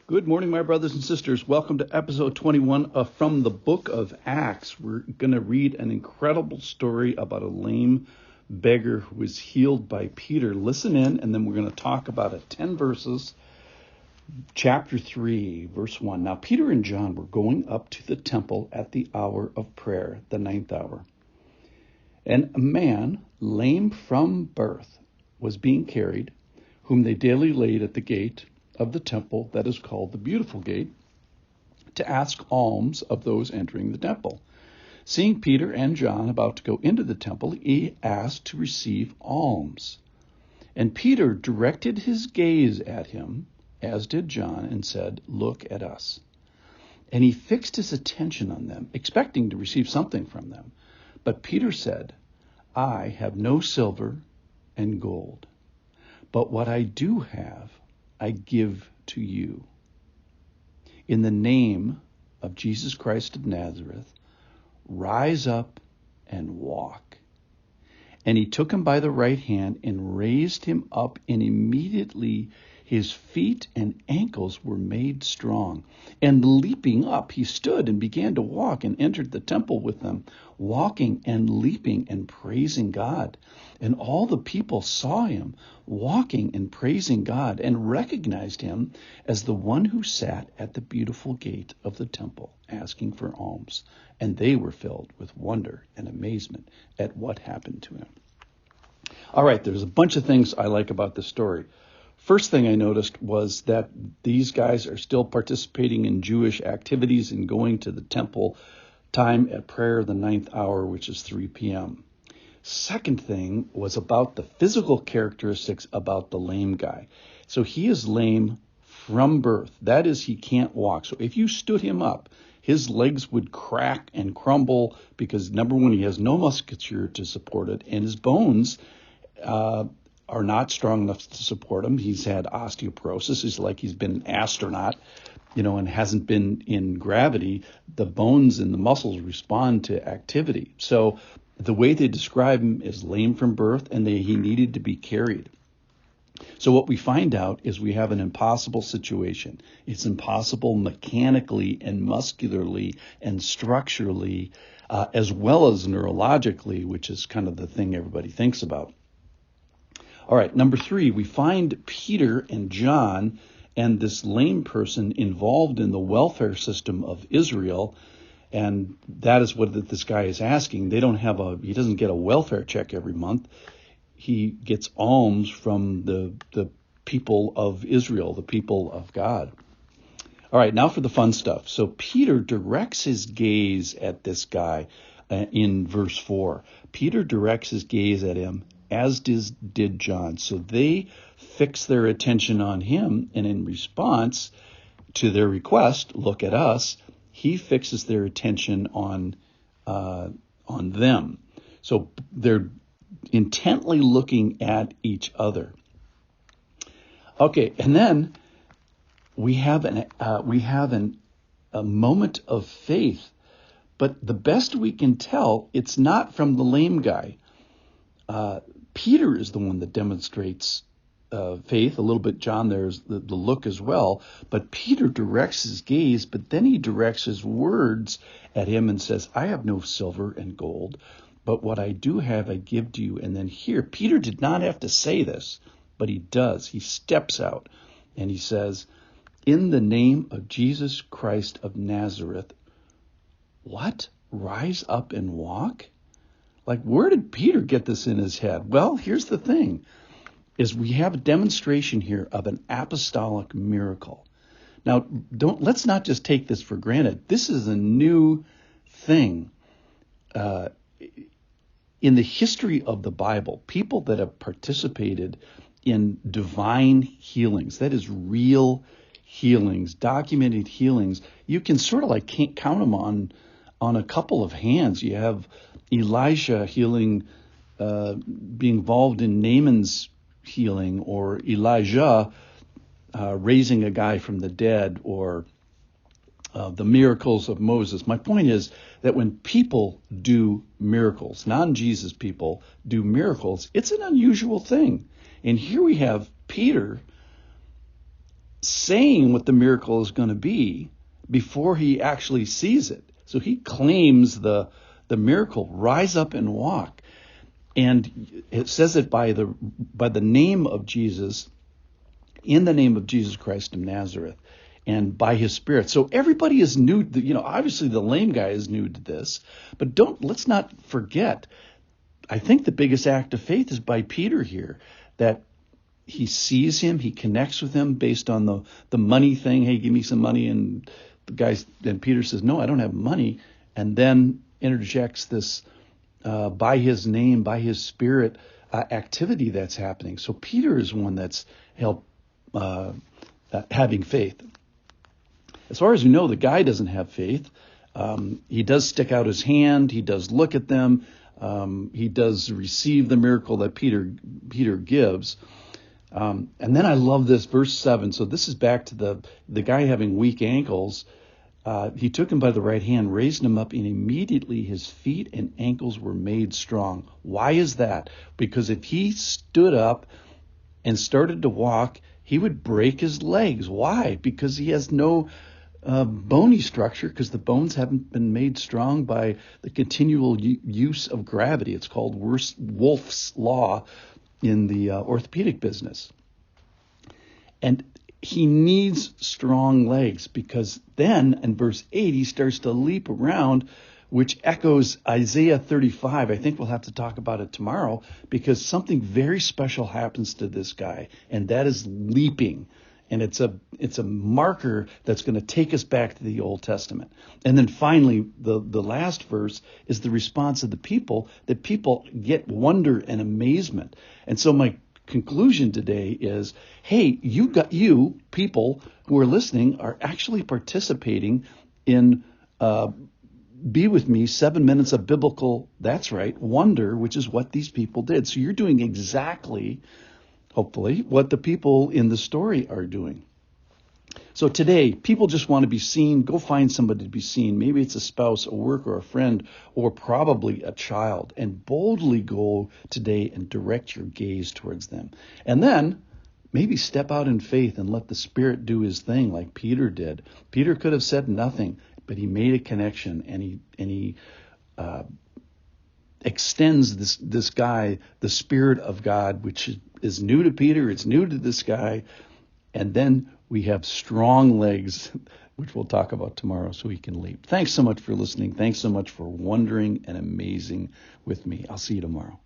Good morning, my brothers and sisters. Welcome to episode 21 from the book of Acts. We're going to read an incredible story about a lame beggar who was healed by Peter. Listen in, and then we're going to talk about it. 10 verses, chapter 3, verse 1. Now, Peter and John were going up to the temple at the hour of prayer, the 9th hour. And a man, lame from birth, was being carried, whom they daily laid at the gate of the temple that is called the Beautiful Gate, to ask alms of those entering the temple. Seeing Peter and John about to go into the temple, he asked to receive alms. And Peter directed his gaze at him, as did John, and said, "Look at us." And he fixed his attention on them, expecting to receive something from them. But Peter said, "I have no silver and gold, but what I do have, I give to you. In the name of Jesus Christ of Nazareth, rise up and walk." And he took him by the right hand and raised him up, and immediately his feet and ankles were made strong. And leaping up, he stood and began to walk and entered the temple with them, walking and leaping and praising God. And all the people saw him walking and praising God and recognized him as the one who sat at the beautiful gate of the temple asking for alms. And they were filled with wonder and amazement at what happened to him. All right, there's a bunch of things I like about this story. First thing I noticed was that these guys are still participating in Jewish activities and going to the temple time at prayer, the 9th hour, which is 3 p.m. Second thing was about the physical characteristics about the lame guy. So he is lame from birth. That is, he can't walk. So if you stood him up, his legs would crack and crumble because, number one, he has no musculature to support it, and his bones are not strong enough to support him. He's had osteoporosis. It's like he's been an astronaut, and hasn't been in gravity. The bones and the muscles respond to activity. So the way they describe him is lame from birth, and he needed to be carried. So what we find out is we have an impossible situation. It's impossible mechanically and muscularly and structurally, as well as neurologically, which is kind of the thing everybody thinks about. All right, number 3, we find Peter and John and this lame person involved in the welfare system of Israel, and that is what this guy is asking. He doesn't get a welfare check every month. He gets alms from the people of Israel, the people of God. All right, now for the fun stuff. So Peter directs his gaze at this guy in verse 4. Peter directs his gaze at him, as did John. So they fix their attention on him, and in response to their request, "Look at us," he fixes their attention on them. So they're intently looking at each other. Okay, and then we have a moment of faith, but the best we can tell, it's not from the lame guy. Peter is the one that demonstrates faith. A little bit, John, there's the look as well. But Peter directs his gaze, but then he directs his words at him and says, "I have no silver and gold, but what I do have I give to you." And then here, Peter did not have to say this, but he does. He steps out and he says, "In the name of Jesus Christ of Nazareth," what? Rise up and walk? Like, where did Peter get this in his head? Well, here's the thing, is we have a demonstration here of an apostolic miracle. Now, let's not just take this for granted. This is a new thing. In the history of the Bible, people that have participated in divine healings, that is real healings, documented healings, you can sort of like can't count them on a couple of hands. You have Elijah healing, being involved in Naaman's healing, or Elijah raising a guy from the dead, or the miracles of Moses. My point is that when people do miracles, non-Jesus people do miracles, it's an unusual thing. And here we have Peter saying what the miracle is going to be before he actually sees it. So he claims the miracle, rise up and walk. And it says it by the name of Jesus, in the name of Jesus Christ of Nazareth, and by his Spirit. So everybody is new. Obviously the lame guy is new to this, but let's not forget, I think the biggest act of faith is by Peter here, that he sees him, he connects with him based on the money thing. Hey, give me some money. And Peter says, no, I don't have money. And then interjects this by his name, by his Spirit activity that's happening. So Peter is one that's helped having faith. As far as we know, the guy doesn't have faith. He does stick out his hand. He does look at them. He does receive the miracle that Peter gives. And then I love this, verse 7. So this is back to the guy having weak ankles. He took him by the right hand, raised him up, and immediately his feet and ankles were made strong. Why is that? Because if he stood up and started to walk, he would break his legs. Why? Because he has no bony structure, because the bones haven't been made strong by the continual use of gravity. It's called Wolff's law in the orthopedic business. And he needs strong legs, because then in verse 8 he starts to leap around, which echoes Isaiah 35. I think we'll have to talk about it tomorrow, because something very special happens to this guy, and that is leaping. And it's a marker that's going to take us back to the Old Testament. And then finally, the last verse is the response of the people, that people get wonder and amazement. And so my conclusion today is, hey, you people who are listening are actually participating in Be With Me, 7 minutes of biblical, that's right, wonder, which is what these people did. So you're doing exactly, hopefully, what the people in the story are doing. So today, people just want to be seen. Go find somebody to be seen. Maybe it's a spouse, a worker, a friend, or probably a child. And boldly go today and direct your gaze towards them. And then maybe step out in faith and let the Spirit do his thing like Peter did. Peter could have said nothing, but he made a connection, and he extends this guy the Spirit of God, which is new to Peter. It's new to this guy. And then we have strong legs, which we'll talk about tomorrow, so he can leap. Thanks so much for listening. Thanks so much for wondering and amazing with me. I'll see you tomorrow.